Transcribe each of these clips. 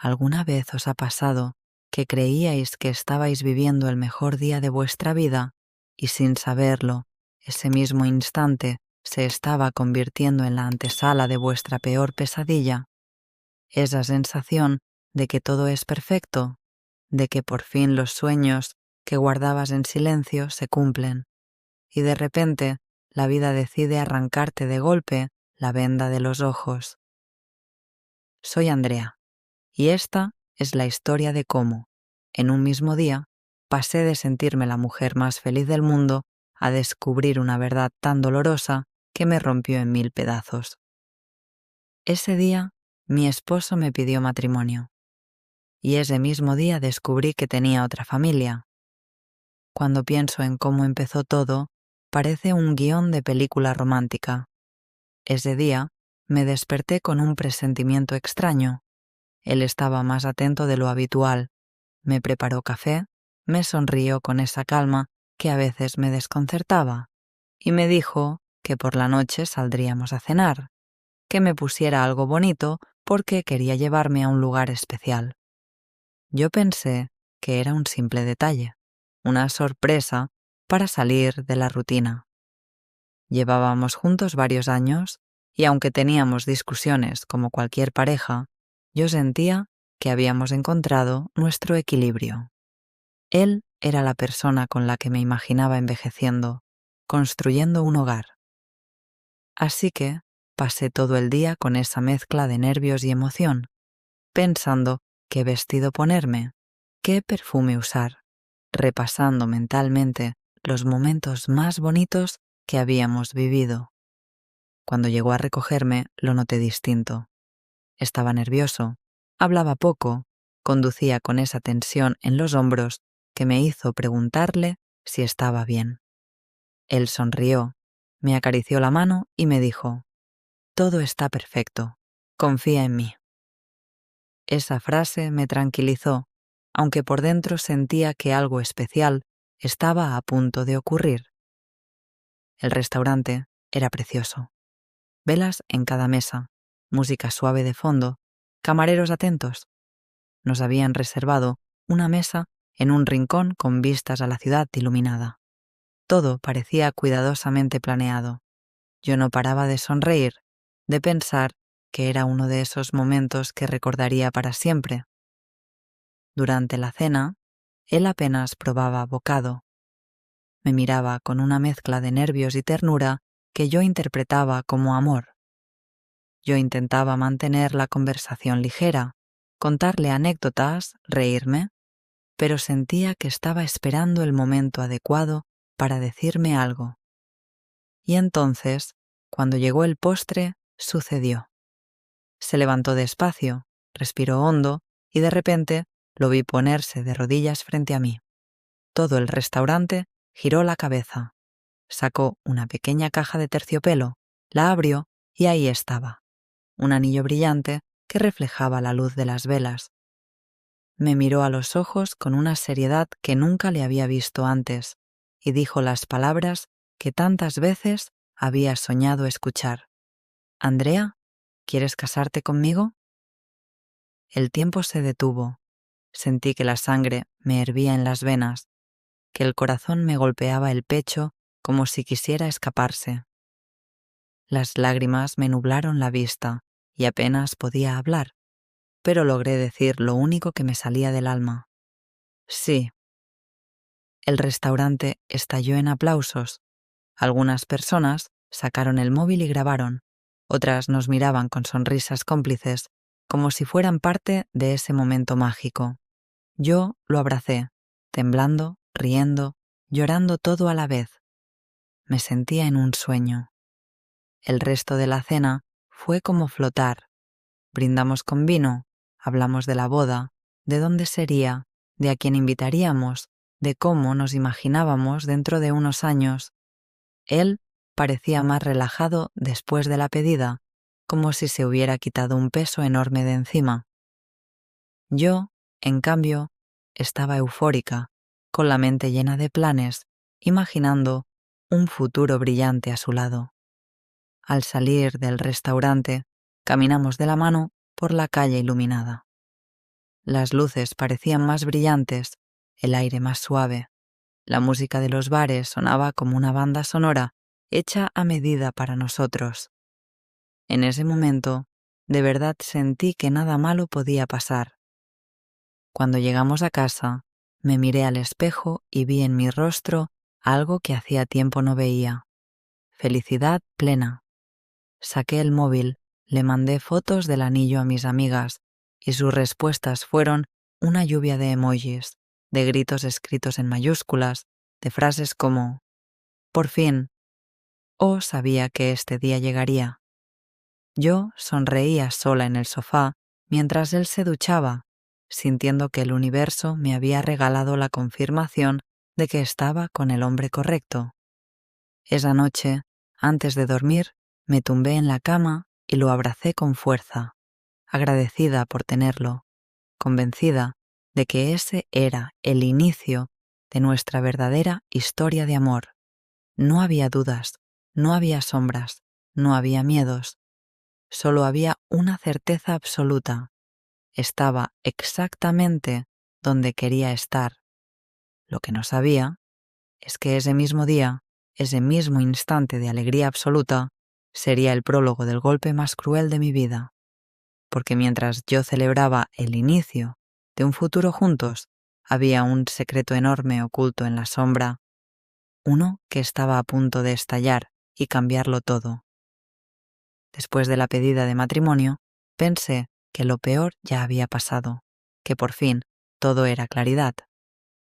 ¿Alguna vez os ha pasado que creíais que estabais viviendo el mejor día de vuestra vida y sin saberlo, ese mismo instante se estaba convirtiendo en la antesala de vuestra peor pesadilla? Esa sensación de que todo es perfecto, de que por fin los sueños que guardabas en silencio se cumplen, y de repente la vida decide arrancarte de golpe la venda de los ojos. Soy Andrea, y esta es la historia de cómo, en un mismo día, pasé de sentirme la mujer más feliz del mundo a descubrir una verdad tan dolorosa que me rompió en 1000 pedazos. Ese día, mi esposo me pidió matrimonio, y ese mismo día descubrí que tenía otra familia. Cuando pienso en cómo empezó todo, parece un guión de película romántica. Ese día, me desperté con un presentimiento extraño. Él estaba más atento de lo habitual. Me preparó café, me sonrió con esa calma que a veces me desconcertaba, y me dijo que por la noche saldríamos a cenar, que me pusiera algo bonito porque quería llevarme a un lugar especial. Yo pensé que era un simple detalle, una sorpresa para salir de la rutina. Llevábamos juntos varios años y aunque teníamos discusiones como cualquier pareja, yo sentía que habíamos encontrado nuestro equilibrio. Él era la persona con la que me imaginaba envejeciendo, construyendo un hogar. Así que pasé todo el día con esa mezcla de nervios y emoción, pensando qué vestido ponerme, qué perfume usar, repasando mentalmente los momentos más bonitos que habíamos vivido. Cuando llegó a recogerme, lo noté distinto. Estaba nervioso, hablaba poco, conducía con esa tensión en los hombros que me hizo preguntarle si estaba bien. Él sonrió, me acarició la mano y me dijo: «Todo está perfecto, confía en mí». Esa frase me tranquilizó, aunque por dentro sentía que algo especial estaba a punto de ocurrir. El restaurante era precioso. Velas en cada mesa, música suave de fondo, camareros atentos. Nos habían reservado una mesa en un rincón con vistas a la ciudad iluminada. Todo parecía cuidadosamente planeado. Yo no paraba de sonreír, de pensar que era uno de esos momentos que recordaría para siempre. Durante la cena, él apenas probaba bocado. Me miraba con una mezcla de nervios y ternura que yo interpretaba como amor. Yo intentaba mantener la conversación ligera, contarle anécdotas, reírme, pero sentía que estaba esperando el momento adecuado para decirme algo. Y entonces, cuando llegó el postre, sucedió. Se levantó despacio, respiró hondo y de repente lo vi ponerse de rodillas frente a mí. Todo el restaurante giró la cabeza. Sacó una pequeña caja de terciopelo, la abrió y ahí estaba, un anillo brillante que reflejaba la luz de las velas. Me miró a los ojos con una seriedad que nunca le había visto antes y dijo las palabras que tantas veces había soñado escuchar. «Andrea, ¿quieres casarte conmigo?». El tiempo se detuvo. Sentí que la sangre me hervía en las venas, que el corazón me golpeaba el pecho como si quisiera escaparse. Las lágrimas me nublaron la vista y apenas podía hablar, pero logré decir lo único que me salía del alma: «Sí». El restaurante estalló en aplausos. Algunas personas sacaron el móvil y grabaron, otras nos miraban con sonrisas cómplices, como si fueran parte de ese momento mágico. Yo lo abracé, temblando, riendo, llorando todo a la vez. Me sentía en un sueño. El resto de la cena fue como flotar. Brindamos con vino, hablamos de la boda, de dónde sería, de a quién invitaríamos, de cómo nos imaginábamos dentro de unos años. Él parecía más relajado después de la pedida, como si se hubiera quitado un peso enorme de encima. Yo, en cambio, estaba eufórica, con la mente llena de planes, imaginando un futuro brillante a su lado. Al salir del restaurante, caminamos de la mano por la calle iluminada. Las luces parecían más brillantes, el aire más suave. La música de los bares sonaba como una banda sonora hecha a medida para nosotros. En ese momento, de verdad sentí que nada malo podía pasar. Cuando llegamos a casa, me miré al espejo y vi en mi rostro algo que hacía tiempo no veía. Felicidad plena. Saqué el móvil, le mandé fotos del anillo a mis amigas y sus respuestas fueron una lluvia de emojis, de gritos escritos en mayúsculas, de frases como «por fin» o «sabía que este día llegaría». Yo sonreía sola en el sofá mientras él se duchaba, sintiendo que el universo me había regalado la confirmación de que estaba con el hombre correcto. Esa noche, antes de dormir, me tumbé en la cama y lo abracé con fuerza, agradecida por tenerlo, convencida de que ese era el inicio de nuestra verdadera historia de amor. No había dudas, no había sombras, no había miedos. Solo había una certeza absoluta. Estaba exactamente donde quería estar. Lo que no sabía es que ese mismo día, ese mismo instante de alegría absoluta, sería el prólogo del golpe más cruel de mi vida. Porque mientras yo celebraba el inicio de un futuro juntos, había un secreto enorme oculto en la sombra, uno que estaba a punto de estallar y cambiarlo todo. Después de la pedida de matrimonio, pensé que lo peor ya había pasado, que por fin todo era claridad.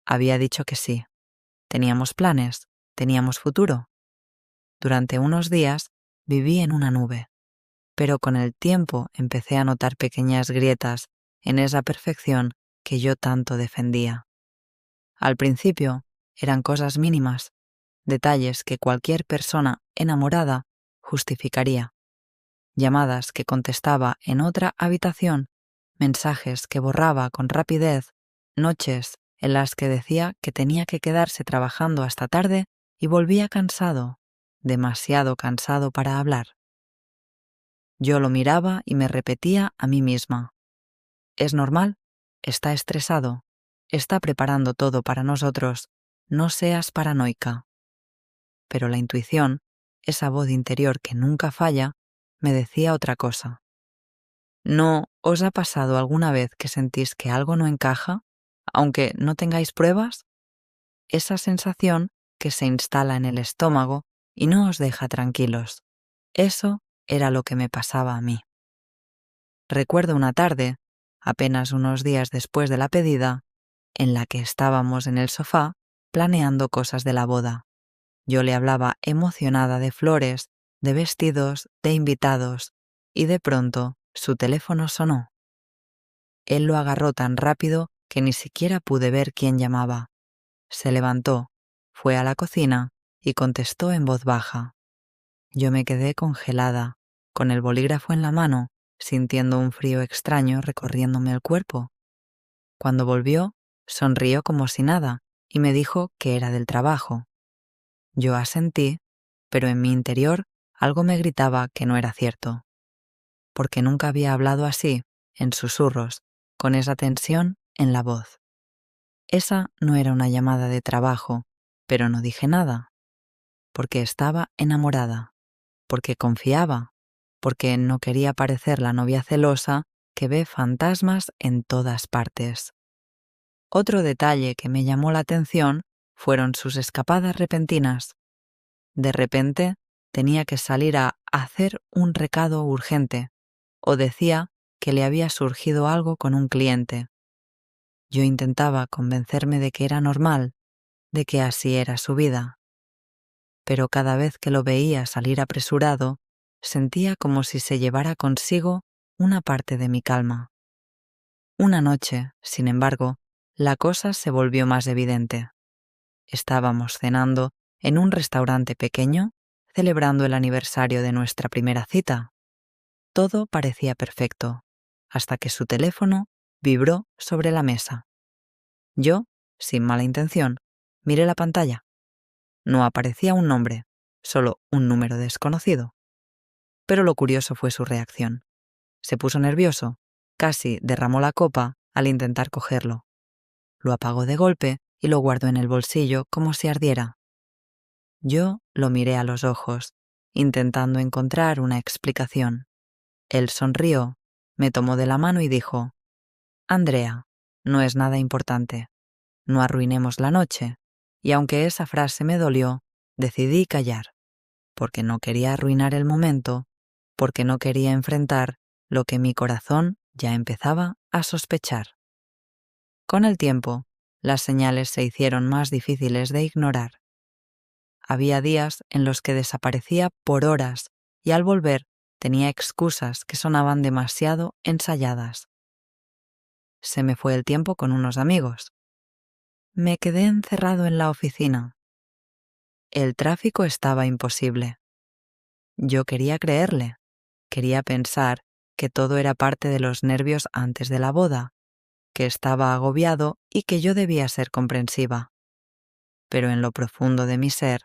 Había dicho que sí. Teníamos planes, teníamos futuro. Durante unos días viví en una nube, pero con el tiempo empecé a notar pequeñas grietas en esa perfección que yo tanto defendía. Al principio eran cosas mínimas, detalles que cualquier persona enamorada justificaría. Llamadas que contestaba en otra habitación, mensajes que borraba con rapidez, noches en las que decía que tenía que quedarse trabajando hasta tarde y volvía cansado, demasiado cansado para hablar. Yo lo miraba y me repetía a mí misma: «Es normal, está estresado, está preparando todo para nosotros, no seas paranoica». Pero la intuición, esa voz interior que nunca falla, me decía otra cosa. ¿No os ha pasado alguna vez que sentís que algo no encaja, aunque no tengáis pruebas? Esa sensación que se instala en el estómago y no os deja tranquilos. Eso era lo que me pasaba a mí. Recuerdo una tarde, apenas unos días después de la pedida, en la que estábamos en el sofá planeando cosas de la boda. Yo le hablaba emocionada de flores, de vestidos, de invitados, y de pronto su teléfono sonó. Él lo agarró tan rápido que ni siquiera pude ver quién llamaba. Se levantó, fue a la cocina y contestó en voz baja. Yo me quedé congelada, con el bolígrafo en la mano, sintiendo un frío extraño recorriéndome el cuerpo. Cuando volvió, sonrió como si nada y me dijo que era del trabajo. Yo asentí, pero en mi interior algo me gritaba que no era cierto, porque nunca había hablado así, en susurros, con esa tensión en la voz. Esa no era una llamada de trabajo, pero no dije nada, porque estaba enamorada, porque confiaba, porque no quería parecer la novia celosa que ve fantasmas en todas partes. Otro detalle que me llamó la atención fueron sus escapadas repentinas. De repente tenía que salir a hacer un recado urgente, o decía que le había surgido algo con un cliente. Yo intentaba convencerme de que era normal, de que así era su vida. Pero cada vez que lo veía salir apresurado, sentía como si se llevara consigo una parte de mi calma. Una noche, sin embargo, la cosa se volvió más evidente. Estábamos cenando en un restaurante pequeño, celebrando el aniversario de nuestra primera cita. Todo parecía perfecto, hasta que su teléfono vibró sobre la mesa. Yo, sin mala intención, miré la pantalla. No aparecía un nombre, solo un número desconocido. Pero lo curioso fue su reacción. Se puso nervioso, casi derramó la copa al intentar cogerlo. Lo apagó de golpe y lo guardó en el bolsillo como si ardiera. Yo lo miré a los ojos, intentando encontrar una explicación. Él sonrió, me tomó de la mano y dijo: «Andrea, no es nada importante. No arruinemos la noche». Y aunque esa frase me dolió, decidí callar, porque no quería arruinar el momento, porque no quería enfrentar lo que mi corazón ya empezaba a sospechar. Con el tiempo, las señales se hicieron más difíciles de ignorar. Había días en los que desaparecía por horas y al volver tenía excusas que sonaban demasiado ensayadas. Se me fue el tiempo con unos amigos. Me quedé encerrado en la oficina. El tráfico estaba imposible. Yo quería creerle, quería pensar que todo era parte de los nervios antes de la boda, que estaba agobiado y que yo debía ser comprensiva. Pero en lo profundo de mi ser,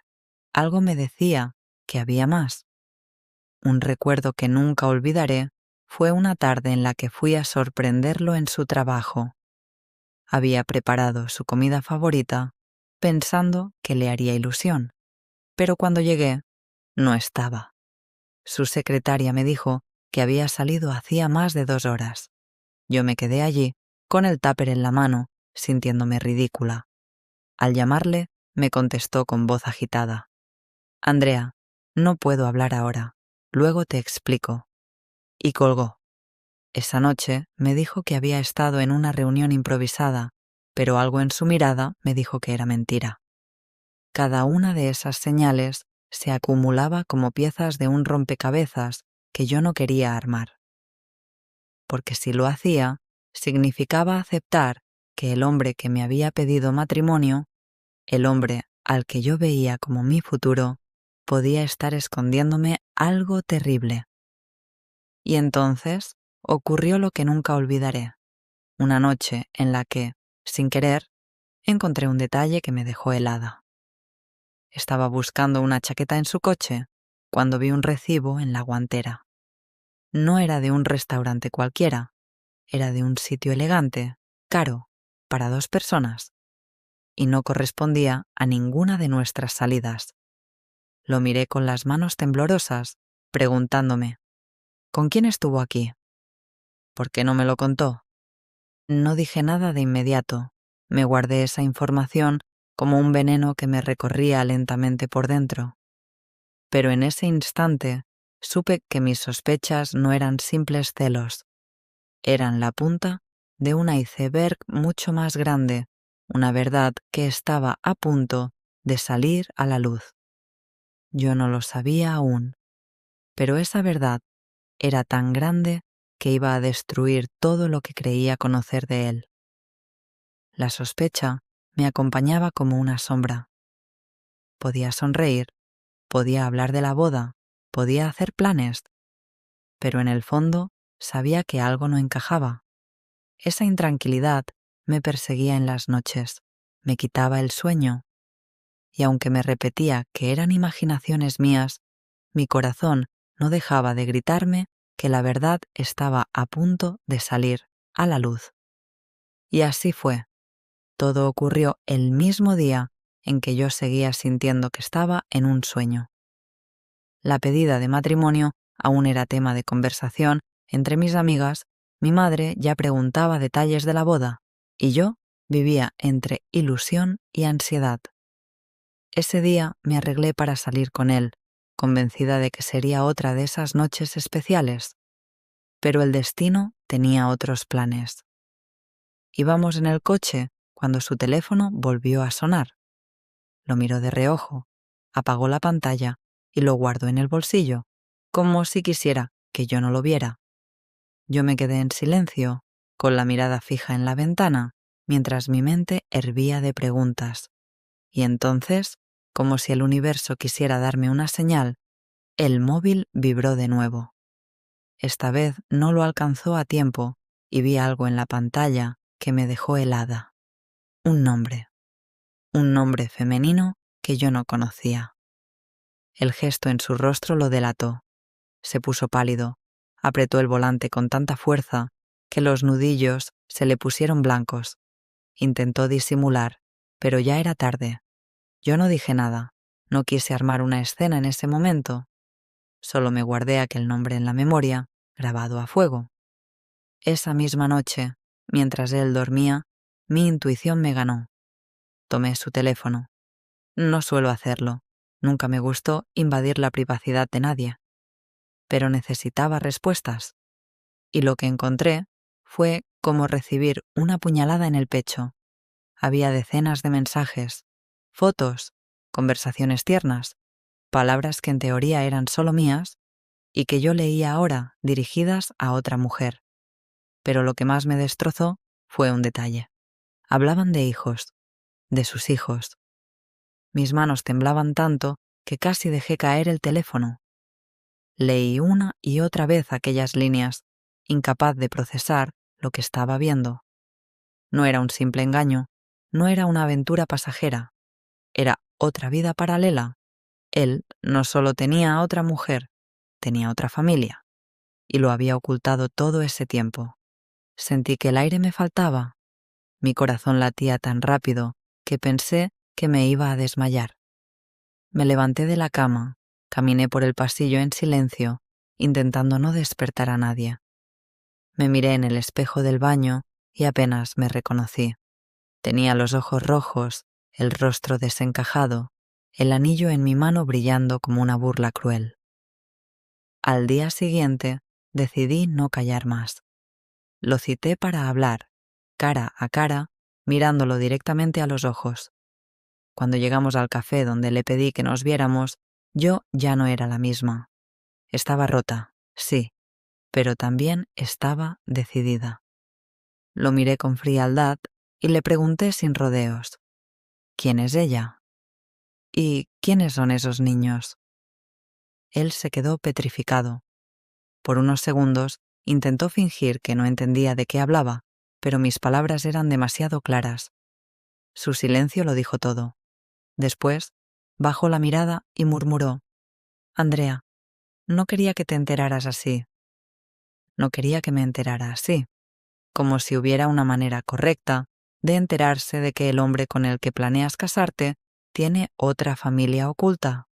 algo me decía que había más. Un recuerdo que nunca olvidaré fue una tarde en la que fui a sorprenderlo en su trabajo. Había preparado su comida favorita pensando que le haría ilusión, pero cuando llegué, no estaba. Su secretaria me dijo que había salido hacía más de 2 horas. Yo me quedé allí, con el tupper en la mano, sintiéndome ridícula. Al llamarle, me contestó con voz agitada: «Andrea, no puedo hablar ahora. Luego te explico». Y colgó. Esa noche me dijo que había estado en una reunión improvisada, pero algo en su mirada me dijo que era mentira. Cada una de esas señales se acumulaba como piezas de un rompecabezas que yo no quería armar. Porque si lo hacía, significaba aceptar que el hombre que me había pedido matrimonio, el hombre al que yo veía como mi futuro, podía estar escondiéndome algo terrible. Y entonces ocurrió lo que nunca olvidaré, una noche en la que, sin querer, encontré un detalle que me dejó helada. Estaba buscando una chaqueta en su coche cuando vi un recibo en la guantera. No era de un restaurante cualquiera, era de un sitio elegante, caro, para 2 personas, y no correspondía a ninguna de nuestras salidas. Lo miré con las manos temblorosas, preguntándome: ¿con quién estuvo aquí? ¿Por qué no me lo contó? No dije nada de inmediato, me guardé esa información como un veneno que me recorría lentamente por dentro. Pero en ese instante supe que mis sospechas no eran simples celos, eran la punta de un iceberg mucho más grande, una verdad que estaba a punto de salir a la luz. Yo no lo sabía aún, pero esa verdad era tan grande que iba a destruir todo lo que creía conocer de él. La sospecha me acompañaba como una sombra. Podía sonreír, podía hablar de la boda, podía hacer planes, pero en el fondo sabía que algo no encajaba. Esa intranquilidad me perseguía en las noches, me quitaba el sueño, y aunque me repetía que eran imaginaciones mías, mi corazón no dejaba de gritarme que la verdad estaba a punto de salir a la luz. Y así fue. Todo ocurrió el mismo día en que yo seguía sintiendo que estaba en un sueño. La pedida de matrimonio aún era tema de conversación entre mis amigas, mi madre ya preguntaba detalles de la boda, y yo vivía entre ilusión y ansiedad. Ese día me arreglé para salir con él, convencida de que sería otra de esas noches especiales. Pero el destino tenía otros planes. Íbamos en el coche cuando su teléfono volvió a sonar. Lo miró de reojo, apagó la pantalla y lo guardó en el bolsillo, como si quisiera que yo no lo viera. Yo me quedé en silencio, con la mirada fija en la ventana, mientras mi mente hervía de preguntas. Y entonces, como si el universo quisiera darme una señal, el móvil vibró de nuevo. Esta vez no lo alcanzó a tiempo y vi algo en la pantalla que me dejó helada. Un nombre femenino que yo no conocía. El gesto en su rostro lo delató. Se puso pálido, apretó el volante con tanta fuerza que los nudillos se le pusieron blancos. Intentó disimular, pero ya era tarde. Yo no dije nada, no quise armar una escena en ese momento. Solo me guardé aquel nombre en la memoria, grabado a fuego. Esa misma noche, mientras él dormía, mi intuición me ganó. Tomé su teléfono. No suelo hacerlo. Nunca me gustó invadir la privacidad de nadie. Pero necesitaba respuestas. Y lo que encontré fue como recibir una puñalada en el pecho. Había decenas de mensajes, fotos, conversaciones tiernas, palabras que en teoría eran solo mías y que yo leía ahora dirigidas a otra mujer. Pero lo que más me destrozó fue un detalle. Hablaban de hijos, de sus hijos. Mis manos temblaban tanto que casi dejé caer el teléfono. Leí una y otra vez aquellas líneas, incapaz de procesar lo que estaba viendo. No era un simple engaño, no era una aventura pasajera, era otra vida paralela. Él no solo tenía a otra mujer, tenía otra familia, y lo había ocultado todo ese tiempo. Sentí que el aire me faltaba. Mi corazón latía tan rápido que pensé que me iba a desmayar. Me levanté de la cama, caminé por el pasillo en silencio, intentando no despertar a nadie. Me miré en el espejo del baño y apenas me reconocí. Tenía los ojos rojos, el rostro desencajado, el anillo en mi mano brillando como una burla cruel. Al día siguiente decidí no callar más. Lo cité para hablar, cara a cara, mirándolo directamente a los ojos. Cuando llegamos al café donde le pedí que nos viéramos, yo ya no era la misma. Estaba rota, sí, pero también estaba decidida. Lo miré con frialdad y le pregunté sin rodeos: ¿quién es ella? ¿Y quiénes son esos niños? Él se quedó petrificado. Por unos segundos intentó fingir que no entendía de qué hablaba, pero mis palabras eran demasiado claras. Su silencio lo dijo todo. Después, bajó la mirada y murmuró: Andrea, no quería que te enteraras así. No quería que me enterara así, como si hubiera una manera correcta de enterarse de que el hombre con el que planeas casarte tiene otra familia oculta.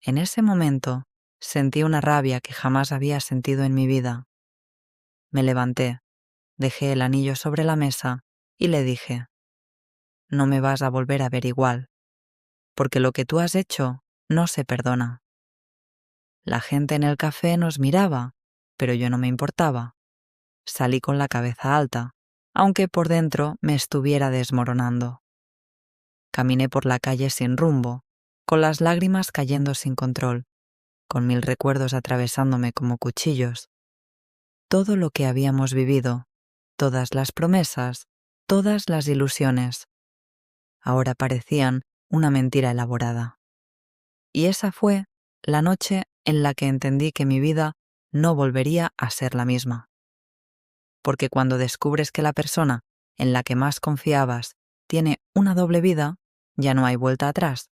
En ese momento sentí una rabia que jamás había sentido en mi vida. Me levanté, dejé el anillo sobre la mesa y le dije: no me vas a volver a ver igual, porque lo que tú has hecho no se perdona. La gente en el café nos miraba, pero yo no me importaba. Salí con la cabeza alta, aunque por dentro me estuviera desmoronando. Caminé por la calle sin rumbo, con las lágrimas cayendo sin control, con 1000 recuerdos atravesándome como cuchillos. Todo lo que habíamos vivido, todas las promesas, todas las ilusiones, ahora parecían una mentira elaborada. Y esa fue la noche en la que entendí que mi vida no volvería a ser la misma. Porque cuando descubres que la persona en la que más confiabas tiene una doble vida, ya no hay vuelta atrás.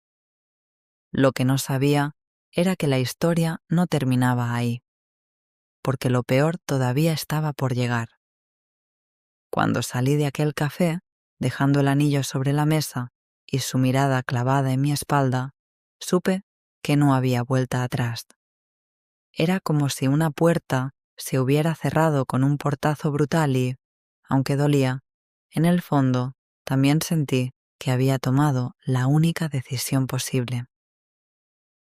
Lo que no sabía era que la historia no terminaba ahí, porque lo peor todavía estaba por llegar. Cuando salí de aquel café, dejando el anillo sobre la mesa y su mirada clavada en mi espalda, supe que no había vuelta atrás. Era como si una puerta se hubiera cerrado con un portazo brutal y, aunque dolía, en el fondo también sentí que había tomado la única decisión posible.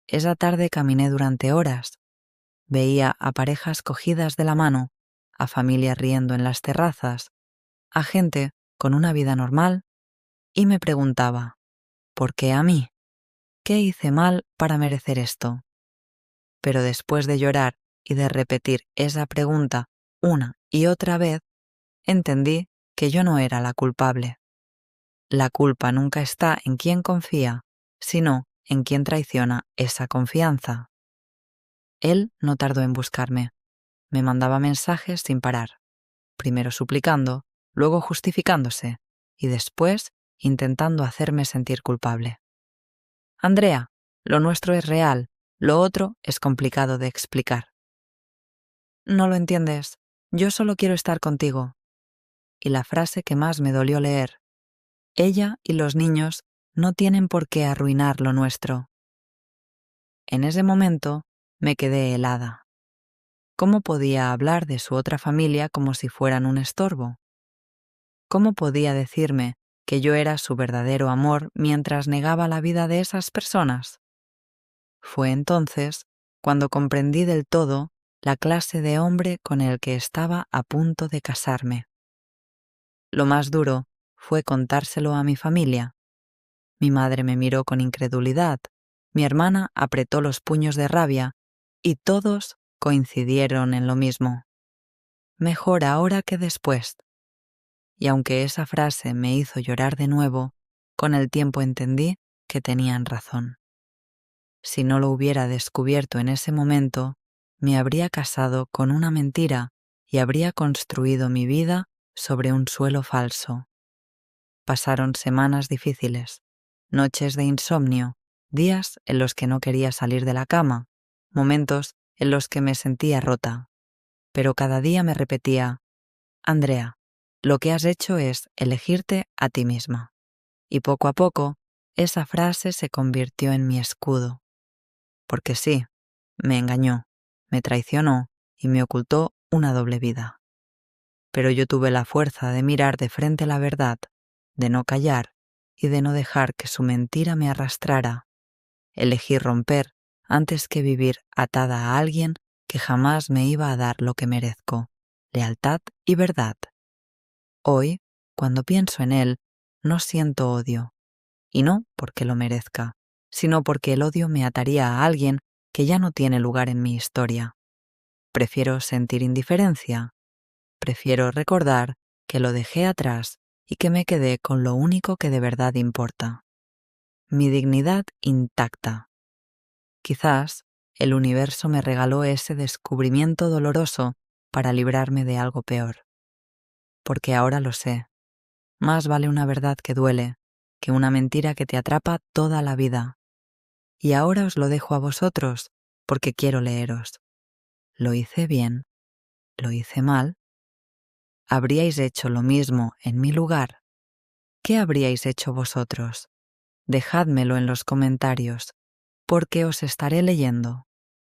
Esa tarde caminé durante horas. Veía a parejas cogidas de la mano, a familias riendo en las terrazas, a gente con una vida normal, y me preguntaba: ¿por qué a mí? ¿Qué hice mal para merecer esto? Pero después de llorar y de repetir esa pregunta una y otra vez, entendí que yo no era la culpable. La culpa nunca está en quien confía, sino en quien traiciona esa confianza. Él no tardó en buscarme. Me mandaba mensajes sin parar, primero suplicando, luego justificándose y después intentando hacerme sentir culpable. Andrea, lo nuestro es real, lo otro es complicado de explicar. No lo entiendes, yo solo quiero estar contigo. y la frase que más me dolió leer. Ella y los niños no tienen por qué arruinar lo nuestro. En ese momento me quedé helada. ¿Cómo podía hablar de su otra familia como si fueran un estorbo? ¿Cómo podía decirme que yo era su verdadero amor mientras negaba la vida de esas personas? Fue entonces cuando comprendí del todo la clase de hombre con el que estaba a punto de casarme. Lo más duro fue contárselo a mi familia. Mi madre me miró con incredulidad, mi hermana apretó los puños de rabia y todos coincidieron en lo mismo. Mejor ahora que después. Y aunque esa frase me hizo llorar de nuevo, con el tiempo entendí que tenían razón. Si no lo hubiera descubierto en ese momento, me habría casado con una mentira y habría construido mi vida sobre un suelo falso. Pasaron semanas difíciles, noches de insomnio, días en los que no quería salir de la cama, momentos en los que me sentía rota. Pero cada día me repetía: Andrea, lo que has hecho es elegirte a ti misma. Y poco a poco, esa frase se convirtió en mi escudo. Porque sí, me engañó, me traicionó y me ocultó una doble vida. Pero yo tuve la fuerza de mirar de frente la verdad, de no callar y de no dejar que su mentira me arrastrara. Elegí romper antes que vivir atada a alguien que jamás me iba a dar lo que merezco, lealtad y verdad. Hoy, cuando pienso en él, no siento odio, y no porque lo merezca, sino porque el odio me ataría a alguien que ya no tiene lugar en mi historia. Prefiero sentir indiferencia, prefiero recordar que lo dejé atrás y que me quedé con lo único que de verdad importa: mi dignidad intacta. Quizás el universo me regaló ese descubrimiento doloroso para librarme de algo peor. Porque ahora lo sé. Más vale una verdad que duele que una mentira que te atrapa toda la vida. Y ahora os lo dejo a vosotros porque quiero leeros. ¿Lo hice bien? ¿Lo hice mal? ¿Habríais hecho lo mismo en mi lugar? ¿Qué habríais hecho vosotros? Dejádmelo en los comentarios, porque os estaré leyendo.